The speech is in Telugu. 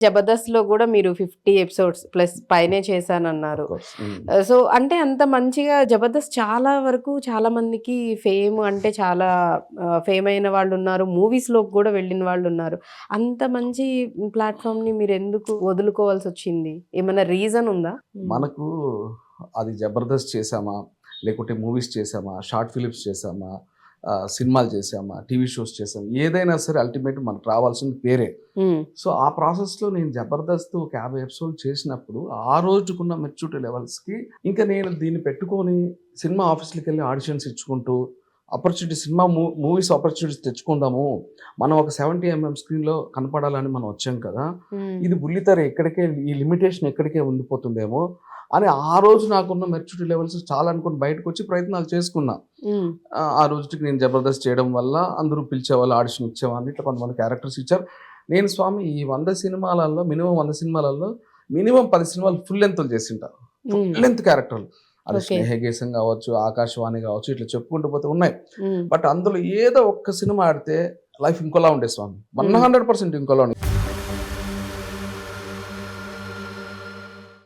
జబర్దస్త్‌లో గూడా మీరు 50 ఎపిసోడ్స్ ప్లస్ పైనే చేశానన్నారు. సో, అంటే అంత మంచిగా జబర్దస్త్ చాలా వరకు చాలా మందికి ఫేమ్ అంటే చాలా ఫేమ్ అయిన వాళ్ళున్నారు. మూవీస్‌లోకి గూడా వెళ్ళిన వాళ్ళున్నారు. అంత మంచి ప్లాట్‌ఫార్మ్‌ని మీరెందుకు వదులుకోవాల్సొచ్చింది? ఏమన్నా రీజన్ ఉందా? మనకు అది జబర్దస్త్ చేశామా, లేకుంటే మూవీస్ చేశామా, షార్ట్ ఫిలిమ్స్ చేశామా, సినిమాలు చేశామా, టీవీ షోస్ చేసామా, ఏదైనా సరే అల్టిమేట్ మనకు రావాల్సిన పేరే. హ్మ్. సో, ఆ ప్రాసెస్‌లో నేను జబర్దస్త్ ఒక 50 ఎపిసోడ్లు చేసినప్పుడు, ఆ రోజుకున్న మెచ్యూరిటీ లెవెల్స్‌కి ఇంకా నేను దీన్ని పెట్టుకొని సినిమా ఆఫీస్‌లకెళ్ళి ఆడిషన్స్ ఇచ్చుకుంటూ, ఆపర్చునిటీ సినిమా మూవీస్ ఆపర్చునిటీస్ తెచ్చుకుందాము. మనం ఒక 70 ఎంఎం స్క్రీన్‌లో కనపడాలని మనం వచ్చాం కదా! ఇది బుల్లితెర ఎక్కడికే ఈ లిమిటేషన్ ఎక్కడికే ఉండిపోతుందేమో అని ఆ రోజు నాకున్న మెచ్యూరిటీ లెవెల్స్ చాలా అనుకుని బయటకొచ్చి ప్రయత్నాలు చేసుకున్నా. ఆ రోజుకి నేను జబర్దస్త్ చేయడం వల్ల అందరూ పిలిచేవాళ్ళు, ఆడిషన్ ఇచ్చేవాడిని. ఇట్లా కొంతమంది క్యారెక్టర్స్ ఇచ్చారు. నేను స్వామి ఈ 100 సినిమాలలో మినిమమ్ 100 సినిమాలలో మినిమమ్ 10 సినిమాలు ఫుల్ లెంగ్త్‌లు చేసుంటా. ఫుల్ లెంగ్త్ క్యారెక్టర్లు. అది ఓకే. 'స్నేహగీతం' కావచ్చు, 'ఆకాశవాణి' కావచ్చు, ఇట్లా చెప్పుకుంటూ పోతే ఉన్నాయి. హ్మ్. బట్ అందులో ఏదో ఒక్క సినిమా ఆడితే లైఫ్ ఇంకోలా ఉండేది స్వామి. 100% ఇంకోలా ఉండేది.